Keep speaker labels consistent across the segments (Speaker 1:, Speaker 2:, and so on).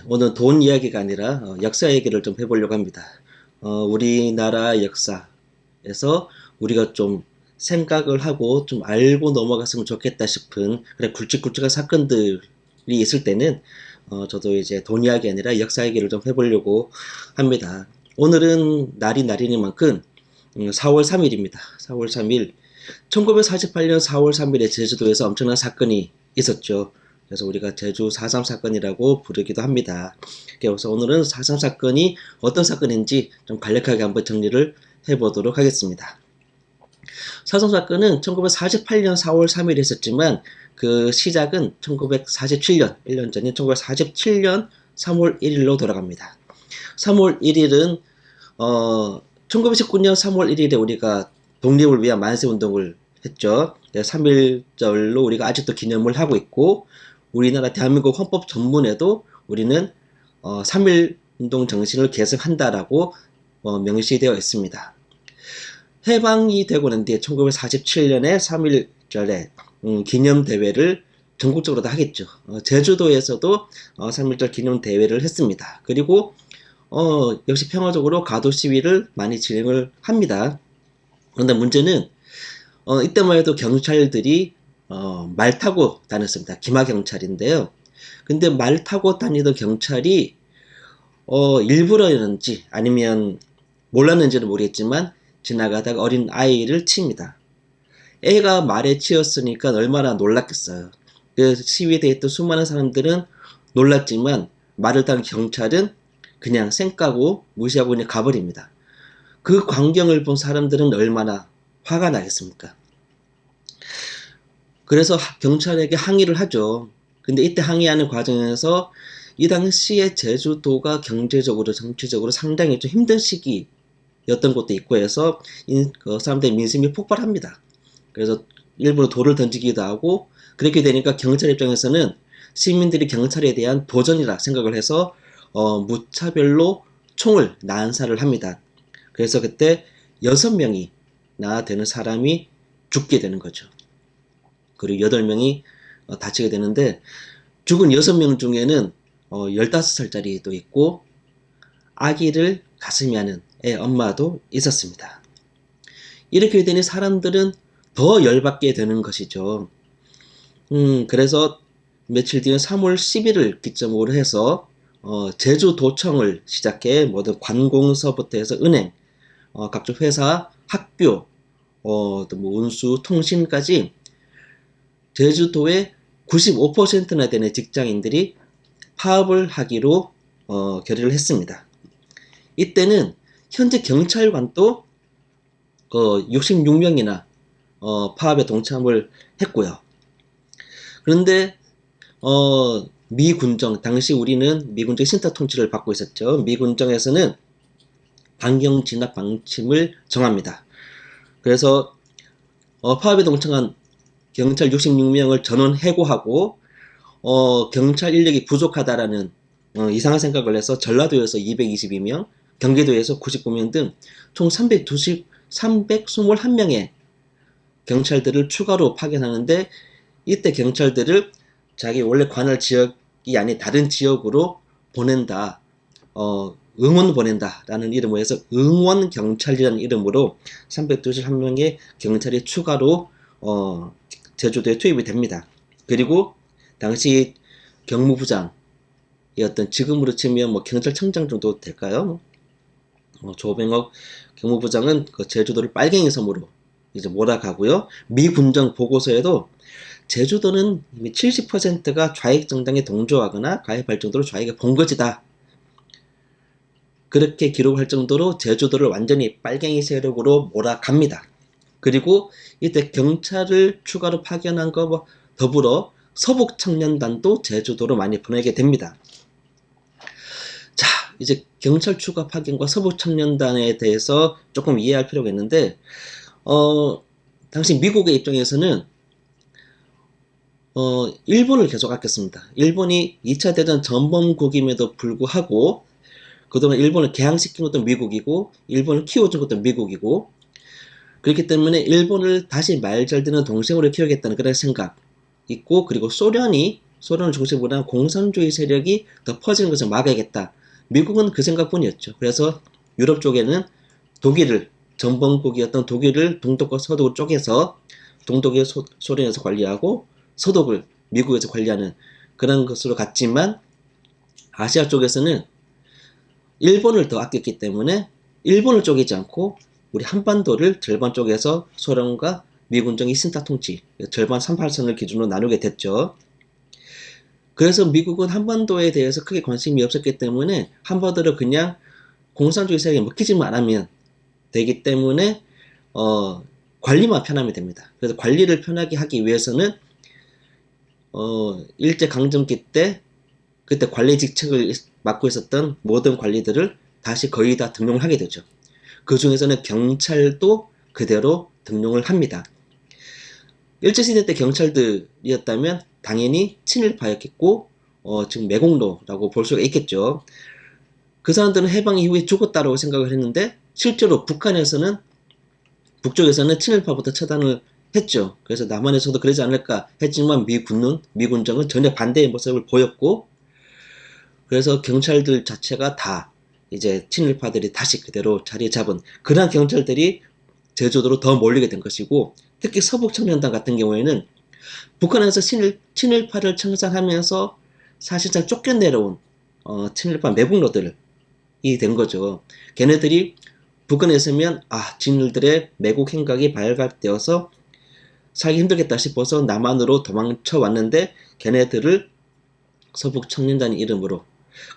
Speaker 1: 오늘 돈 이야기가 아니라 역사 얘기를 좀 해보려고 합니다. 우리나라 역사에서 우리가 좀 생각을 하고 좀 알고 넘어갔으면 좋겠다 싶은 그런 굵직굵직한 사건들이 있을 때는 저도 이제 돈 이야기 아니라 역사 얘기를 좀 해보려고 합니다. 오늘은 날이 날이니만큼 4월 3일입니다. 4월 3일 1948년 4월 3일에 제주도에서 엄청난 사건이 있었죠. 그래서 우리가 제주 4.3 사건이라고 부르기도 합니다. 그래서 오늘은 4.3 사건이 어떤 사건인지 좀 간략하게 한번 정리를 해보도록 하겠습니다. 4.3 사건은 1948년 4월 3일에 있었지만 그 시작은 1947년, 1년 전인 1947년 3월 1일로 돌아갑니다. 3월 1일은 1919년 3월 1일에 우리가 독립을 위한 만세운동을 했죠. 3.1절로 우리가 아직도 기념을 하고 있고 우리나라 대한민국 헌법 전문에도 우리는 3.1 운동 정신을 계승한다라고 명시되어 있습니다. 해방이 되고 난 뒤에 1947년에 3.1절에 기념대회를 전국적으로 다 하겠죠. 제주도에서도 3.1절 기념대회를 했습니다. 그리고 역시 평화적으로 가도 시위를 많이 진행을 합니다. 그런데 문제는 이때만 해도 경찰들이 말 타고 다녔습니다. 기마경찰인데요. 근데 말 타고 다니던 경찰이 일부러였는지 아니면 몰랐는지는 모르겠지만 지나가다가 어린 아이를 칩니다. 애가 말에 치였으니까 얼마나 놀랐겠어요. 그 시위대에 있던 수많은 사람들은 놀랐지만 말을 탄 경찰은 그냥 쌩까고 무시하고 그냥 가버립니다. 그 광경을 본 사람들은 얼마나 화가 나겠습니까? 그래서 경찰에게 항의를 하죠. 근데 이때 항의하는 과정에서 이 당시에 제주도가 경제적으로 정치적으로 상당히 좀 힘든 시기였던 것도 있고 해서 사람들의 민심이 폭발합니다. 그래서 일부러 돌을 던지기도 하고 그렇게 되니까 경찰 입장에서는 시민들이 경찰에 대한 도전이라 생각을 해서 무차별로 총을 난사를 합니다. 그래서 그때 6명이나 되는 사람이 죽게 되는 거죠. 그리고 8명이 다치게 되는데 죽은 6명 중에는 15살짜리도 있고 아기를 가슴에 안은 애 엄마도 있었습니다. 이렇게 되니 사람들은 더 열받게 되는 것이죠. 그래서 며칠 뒤에 3월 10일을 기점으로 해서 제주도청을 시작해 모든 관공서부터 해서 은행, 각종 회사, 학교, 또 뭐 운수, 통신까지 제주도의 95%나 되는 직장인들이 파업을 하기로 결의를 했습니다. 이때는 현재 경찰관도 66명이나 파업에 동참을 했고요. 그런데 미군정, 당시 우리는 미군정 신탁 통치를 받고 있었죠. 미군정에서는 반경 진압 방침을 정합니다. 그래서 파업에 동참한 경찰 66명을 전원 해고하고 경찰 인력이 부족하다라는 이상한 생각을 해서 전라도에서 222명, 경기도에서 99명 등 총 321명의 경찰들을 추가로 파견하는데 이때 경찰들을 자기 원래 관할 지역이 아닌 다른 지역으로 보낸다, 응원 보낸다라는 이름으로 해서 응원경찰이라는 이름으로 321명의 경찰이 추가로 제주도에 투입이 됩니다. 그리고 당시 경무부장이었던 지금으로 치면 뭐 경찰청장 정도 될까요? 조병옥 경무부장은 그 제주도를 빨갱이 섬으로 이제 몰아가고요. 미군정 보고서에도 제주도는 이미 70%가 좌익 정당에 동조하거나 가입할 정도로 좌익의 본거지다. 그렇게 기록할 정도로 제주도를 완전히 빨갱이 세력으로 몰아갑니다. 그리고 이때 경찰을 추가로 파견한 것과 더불어 서북청년단도 제주도로 많이 보내게 됩니다. 자, 이제 경찰 추가 파견과 서북청년단에 대해서 조금 이해할 필요가 있는데 당시 미국의 입장에서는 일본을 계속 아꼈습니다. 일본이 2차 대전 전범국임에도 불구하고 그동안 일본을 개항시킨 것도 미국이고 일본을 키워준 것도 미국이고 그렇기 때문에 일본을 다시 말 잘 듣는 동생으로 키우겠다는 그런 생각 있고 그리고 소련이 소련을 중심으로 한 공산주의 세력이 더 퍼지는 것을 막아야겠다. 미국은 그 생각뿐이었죠. 그래서 유럽 쪽에는 독일을, 전범국이었던 독일을 동독과 서독을 쪼개서 동독을 소련에서 관리하고 서독을 미국에서 관리하는 그런 것으로 갔지만, 아시아 쪽에서는 일본을 더 아꼈기 때문에 일본을 쪼개지 않고 우리 한반도를 절반 쪽에서 소련과 미군정이 신타 통치, 절반 38선을 기준으로 나누게 됐죠. 그래서 미국은 한반도에 대해서 크게 관심이 없었기 때문에 한반도를 그냥 공산주의 세력에 먹히지만 않으면 되기 때문에 관리만 편하면 됩니다. 그래서 관리를 편하게 하기 위해서는 일제강점기 때 그때 관리 직책을 맡고 있었던 모든 관리들을 다시 거의 다 등용을 하게 되죠. 그 중에서는 경찰도 그대로 등용을 합니다. 일제시대 때 경찰들이었다면 당연히 친일파였겠고 지금 매국노라고 볼 수가 있겠죠. 그 사람들은 해방 이후에 죽었다라고 생각을 했는데 실제로 북쪽에서는 친일파부터 처단을 했죠. 그래서 남한에서도 그러지 않을까 했지만 미군정은 전혀 반대의 모습을 보였고, 그래서 경찰들 자체가 다 이제 친일파들이 다시 그대로 자리 잡은 그러한 경찰들이 제주도로 더 몰리게 된 것이고, 특히 서북청년단 같은 경우에는 북한에서 친일파를 청산하면서 사실상 쫓겨내려온 친일파 매국노들이 된 거죠. 걔네들이 북한에 있으면 진일들의 매국 행각이 발각되어서 살기 힘들겠다 싶어서 남한으로 도망쳐 왔는데 걔네들을 서북청년단 이름으로,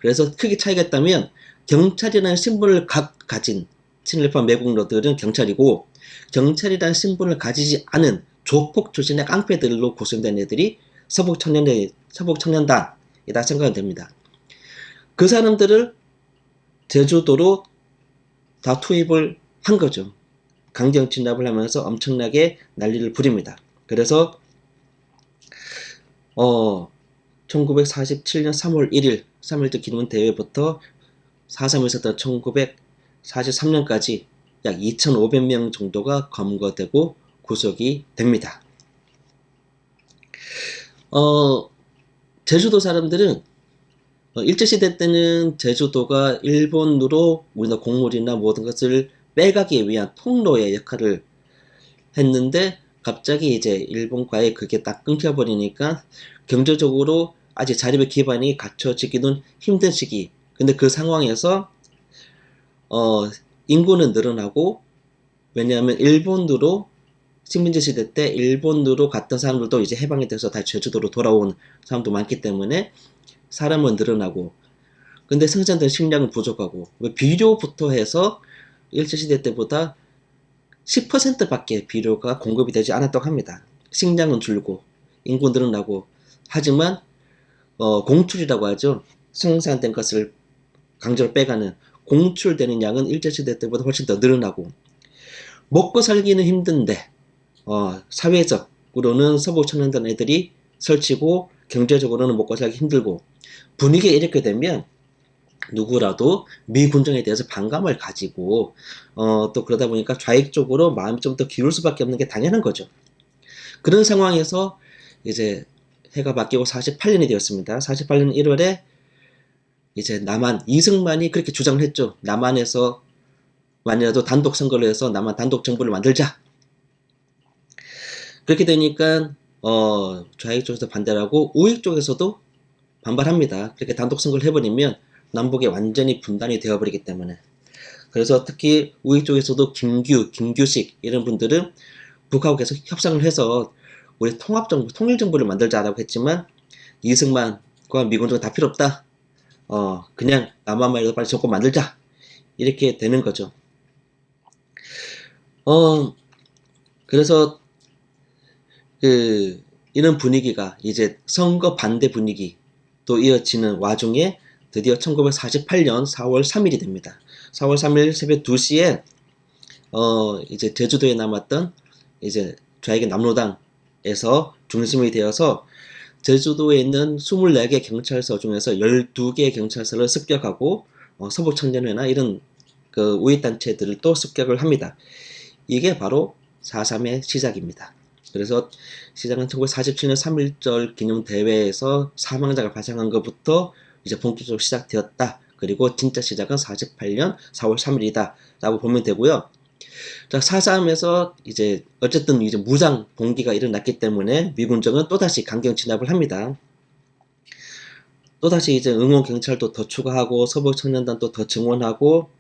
Speaker 1: 그래서 크게 차이가 있다면 경찰이라는 신분을 가진 친일파 매국노들은 경찰이고, 경찰이라는 신분을 가지지 않은 조폭 출신의 깡패들로 구성된 애들이 서북청년단이다 생각이 됩니다. 그 사람들을 제주도로 다 투입을 한 거죠. 강경 진압을 하면서 엄청나게 난리를 부립니다. 그래서 1947년 3월 1일 3.1절 기념 대회부터 4.3을 있었던 1943년까지 약 2,500명 정도가 검거되고 구속이 됩니다. 제주도 사람들은 일제시대 때는 제주도가 일본으로 우리나라 곡물이나 모든 것을 빼가기 위한 통로의 역할을 했는데, 갑자기 이제 일본과의 그게 딱 끊겨버리니까 경제적으로 아직 자립의 기반이 갖춰지기는 힘든 시기. 근데 그 상황에서 인구는 늘어나고, 왜냐하면 일본으로 식민지 시대 때 일본으로 갔던 사람들도 이제 해방이 돼서 다시 제주도로 돌아온 사람도 많기 때문에 사람은 늘어나고, 근데 생산된 식량은 부족하고, 비료부터 해서 일제시대 때보다 10%밖에 비료가 공급이 되지 않았다고 합니다. 식량은 줄고 인구 늘어나고, 하지만 공출이라고 하죠. 생산된 것을 강제로 빼가는 공출되는 양은 일제시대 때보다 훨씬 더 늘어나고, 먹고 살기는 힘든데 사회적으로는 서북청년단 애들이 설치고 경제적으로는 먹고 살기 힘들고, 분위기가 이렇게 되면 누구라도 미군정에 대해서 반감을 가지고 또 그러다 보니까 좌익적으로 마음이 좀 더 기울 수밖에 없는 게 당연한 거죠. 그런 상황에서 이제 해가 바뀌고 48년이 되었습니다. 48년 1월에 이제 남한 이승만이 그렇게 주장을 했죠. 남한에서 만이라도 단독 선거를 해서 남한 단독 정부를 만들자. 그렇게 되니까 좌익 쪽에서 반대를 하고 우익 쪽에서도 반발합니다. 그렇게 단독 선거를 해버리면 남북이 완전히 분단이 되어버리기 때문에. 그래서 특히 우익 쪽에서도 김규식 이런 분들은 북하고 계속 협상을 해서 우리 통합정부, 통일정부를 만들자라고 했지만, 이승만과 미군정은 다 필요 없다. 그냥 남한만이라도 빨리 정권 만들자. 이렇게 되는 거죠. 그래서 이런 분위기가 이제 선거 반대 분위기 또 이어지는 와중에 드디어 1948년 4월 3일이 됩니다. 4월 3일 새벽 2시에 이제 제주도에 남았던 이제 좌익의 남로당에서 중심이 되어서 제주도에 있는 24개 경찰서 중에서 12개 경찰서를 습격하고 서북청년회나 이런 우익단체들을 또 습격을 합니다. 이게 바로 4.3의 시작입니다. 그래서 시장은 1947년 3.1절 기념대회에서 사망자가 발생한 것부터 이제 본격적으로 시작되었다. 그리고 진짜 시작은 48년 4월 3일이다. 라고 보면 되고요. 자, 4.3에서 이제 어쨌든 이제 무장 봉기가 일어났기 때문에 미군정은 또다시 강경 진압을 합니다. 또다시 이제 응원 경찰도 더 추가하고 서부 청년단도 더 증원하고,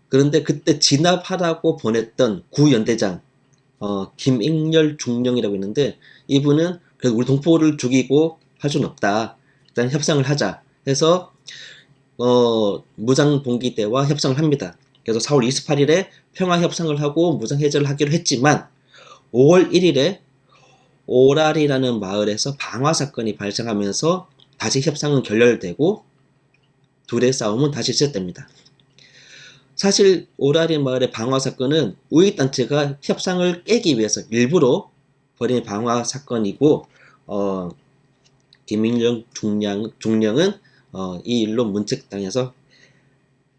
Speaker 1: 그런데 그때 진압하라고 보냈던 구연대장 김익렬 중령이라고 있는데, 이분은 그래도 우리 동포를 죽이고 할 수는 없다. 일단 협상을 하자 해서 무장 봉기 때와 협상을 합니다. 그래서 4월 28일에 평화 협상을 하고 무장 해제를 하기로 했지만 5월 1일에 오랄이라는 마을에서 방화 사건이 발생하면서 다시 협상은 결렬되고 둘의 싸움은 다시 시작됩니다. 사실 오라리 마을의 방화 사건은 우익단체가 협상을 깨기 위해서 일부러 벌인 방화 사건이고, 김일령 중령은 이 일로 문책당해서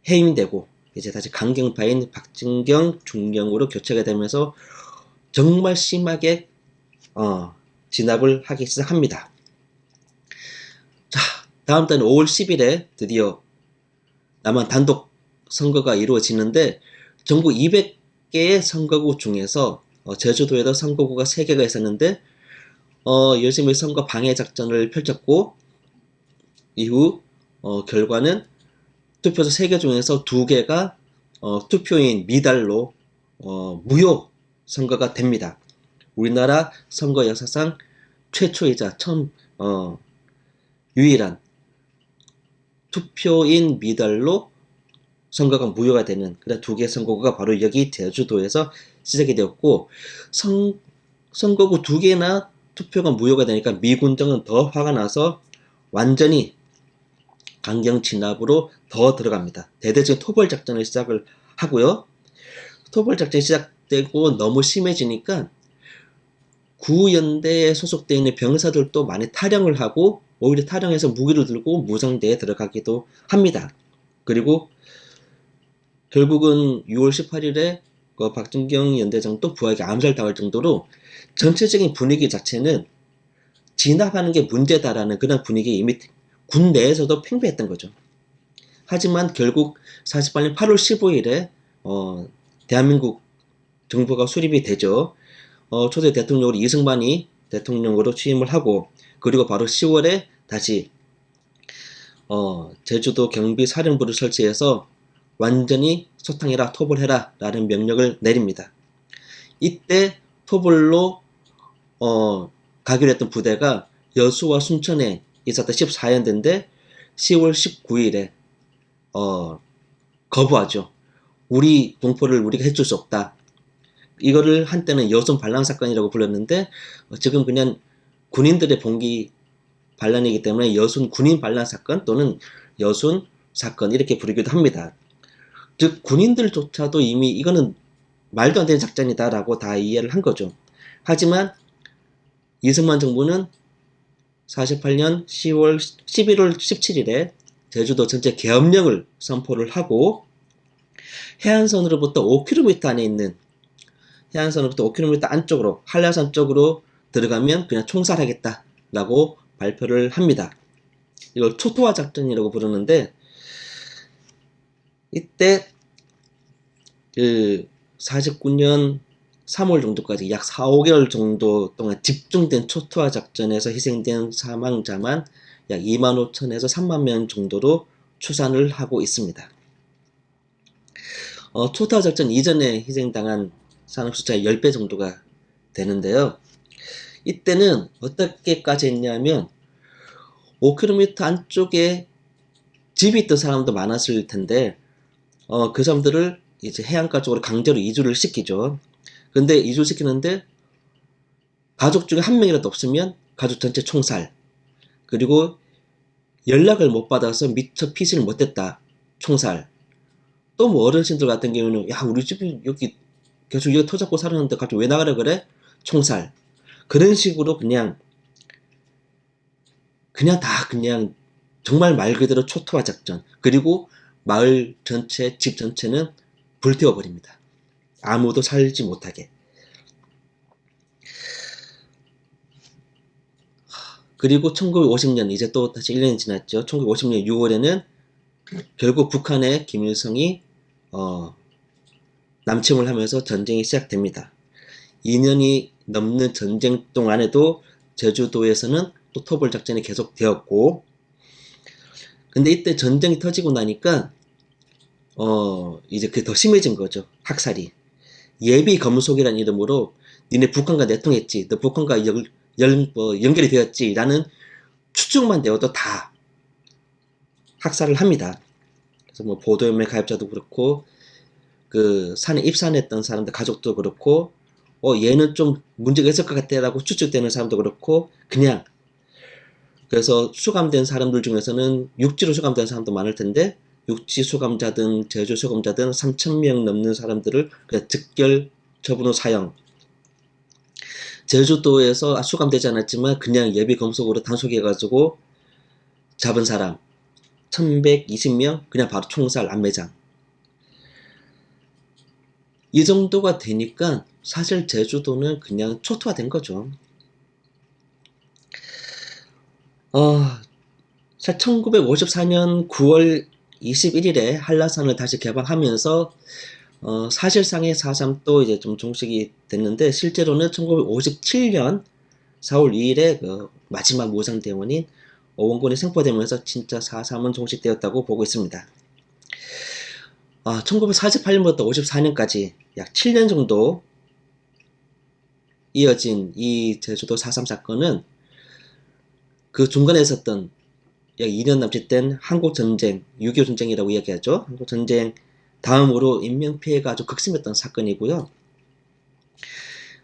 Speaker 1: 해임되고 이제 다시 강경파인 박진경 중령으로 교체가 되면서 정말 심하게 진압을 하기 시작합니다. 자, 다음 달 5월 10일에 드디어 남한 단독 선거가 이루어지는데, 전국 200개의 선거구 중에서 제주도에도 선거구가 3개가 있었는데 열심히 선거 방해 작전을 펼쳤고, 이후 결과는 투표소 3개 중에서 2개가 투표인 미달로 무효 선거가 됩니다. 우리나라 선거 역사상 최초이자 처음 유일한 투표인 미달로 선거가 무효가 되는 그런 2개의 선거구가 바로 여기 제주도에서 시작이 되었고, 선거구 2개나 투표가 무효가 되니까 미군정은 더 화가 나서 완전히 강경 진압으로 더 들어갑니다. 대대적인 토벌 작전을 시작을 하고요. 토벌 작전이 시작되고 너무 심해지니까 구연대에 소속되어 있는 병사들도 많이 탈영을 하고, 오히려 탈영해서 무기를 들고 무성대에 들어가기도 합니다. 그리고 결국은 6월 18일에 박진경 연대장도 부하에게 암살당할 정도로 전체적인 분위기 자체는 진압하는 게 문제다라는 그런 분위기 이미 군 내에서도 팽배했던 거죠. 하지만 결국 48년 8월 15일에 대한민국 정부가 수립이 되죠. 초대 대통령으로 이승만이 대통령으로 취임을 하고, 그리고 바로 10월에 다시 제주도 경비사령부를 설치해서 완전히 소탕해라, 토벌해라 라는 명령을 내립니다. 이때 토벌로 가기로 했던 부대가 여수와 순천에 있었던 14연대인데 10월 19일에 거부하죠. 우리 동포를 우리가 해줄 수 없다. 이거를 한때는 여순 반란 사건이라고 불렀는데 지금 그냥 군인들의 봉기 반란이기 때문에 여순 군인 반란 사건 또는 여순 사건 이렇게 부르기도 합니다. 즉 군인들조차도 이미 이거는 말도 안 되는 작전이다라고 다 이해를 한 거죠. 하지만 이승만 정부는 48년 11월 17일에 제주도 전체 계엄령을 선포를 하고, 해안선으로부터 5km 안에 있는 해안선으로부터 5km 안쪽으로 한라산 쪽으로 들어가면 그냥 총살하겠다라고 발표를 합니다. 이걸 초토화 작전이라고 부르는데, 이때 49년 3월 정도까지 약 4, 5개월 정도 동안 집중된 초토화 작전에서 희생된 사망자만 약 2만 5천에서 3만 명 정도로 추산을 하고 있습니다. 초토화 작전 이전에 희생당한 사람 숫자의 10배 정도가 되는데요. 이때는 어떻게까지 했냐면 5km 안쪽에 집이 있던 사람도 많았을 텐데 그 사람들을 이제 해안가 쪽으로 강제로 이주를 시키죠. 근데 이주시키는데 가족 중에 한 명이라도 없으면 가족 전체 총살, 그리고 연락을 못 받아서 미처 피신을 못했다, 총살. 또 뭐 어르신들 같은 경우는 야 우리 집이 여기 계속 여기 터 잡고 살았는데 갑자기 왜 나가라 그래? 총살. 그런 식으로 그냥 다 그냥 정말 말 그대로 초토화 작전. 그리고 마을 전체, 집 전체는 불태워버립니다. 아무도 살지 못하게. 그리고 1950년, 이제 또 다시 1년이 지났죠. 1950년 6월에는 결국 북한의 김일성이 남침을 하면서 전쟁이 시작됩니다. 2년이 넘는 전쟁 동안에도 제주도에서는 또 토벌 작전이 계속되었고, 근데 이때 전쟁이 터지고 나니까 이제 그게 더 심해진 거죠. 학살이. 예비 검속이라는 이름으로 니네 북한과 내통했지, 너 북한과 연결이 되었지 라는 추측만 되어도 다 학살을 합니다. 그래서 뭐 보도연맹 가입자도 그렇고 그 산에 입산했던 사람들 가족도 그렇고 얘는 좀 문제가 있을 것 같다라고 추측되는 사람도 그렇고, 그냥 그래서 수감된 사람들 중에서는 육지로 수감된 사람도 많을 텐데, 육지 수감자든 제주 수감자든 3,000명 넘는 사람들을 그냥 즉결 처분으로 사형. 제주도에서 수감되지 않았지만 그냥 예비 검속으로 단속해가지고 잡은 사람 1120명 그냥 바로 총살 안매장. 이 정도가 되니까 사실 제주도는 그냥 초토화된 거죠. 사실 1954년 9월 21일에 한라산을 다시 개방하면서 사실상의 4.3도 이제 좀 종식이 됐는데, 실제로는 1957년 4월 2일에 그 마지막 무상대원인 어원군이 생포되면서 진짜 4.3은 종식되었다고 보고 있습니다. 1948년부터 54년까지 약 7년 정도 이어진 이 제주도 4.3 사건은 그 중간에 있었던 약 2년 남짓된 한국전쟁, 6.25 전쟁이라고 이야기하죠. 한국전쟁 다음으로 인명피해가 아주 극심했던 사건이고요.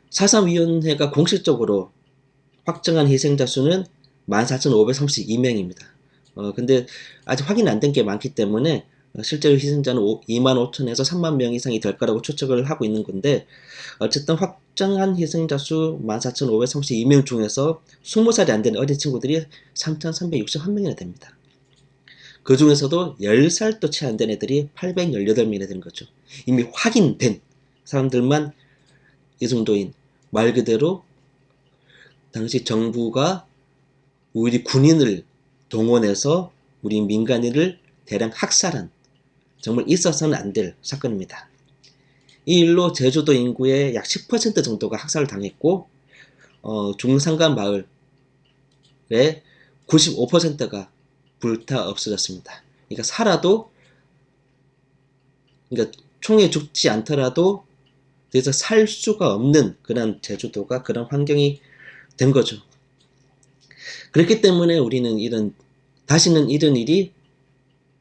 Speaker 1: 4.3위원회가 공식적으로 확정한 희생자 수는 14,532명입니다. 근데 아직 확인 안 된 게 많기 때문에 실제로 희생자는 25,000에서 3만 명 이상이 될 거라고 추측을 하고 있는 건데, 어쨌든 확정한 희생자 수 14,532명 중에서 20살이 안 되는 어린 친구들이 3,361명이나 됩니다. 그 중에서도 10살도 채 안 된 애들이 818명이나 되는 거죠. 이미 확인된 사람들만 이 정도인, 말 그대로 당시 정부가 우리 군인을 동원해서 우리 민간인을 대량 학살한, 정말 있어서는 안 될 사건입니다. 이 일로 제주도 인구의 약 10% 정도가 학살을 당했고, 중산간 마을의 95%가 불타 없어졌습니다. 그러니까 살아도, 그러니까 총에 죽지 않더라도 그래서 살 수가 없는 그런 제주도가 그런 환경이 된 거죠. 그렇기 때문에 우리는 다시는 이런 일이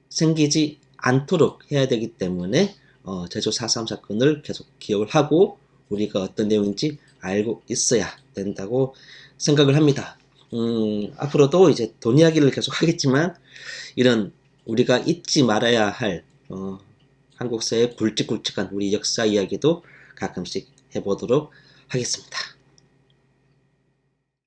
Speaker 1: 생기지 않도록 해야 되기 때문에 제주 4.3 사건을 계속 기억을 하고 우리가 어떤 내용인지 알고 있어야 된다고 생각을 합니다. 앞으로도 이제 돈 이야기를 계속 하겠지만, 이런 우리가 잊지 말아야 할 한국사의 굵직굵직한 우리 역사 이야기도 가끔씩 해보도록 하겠습니다.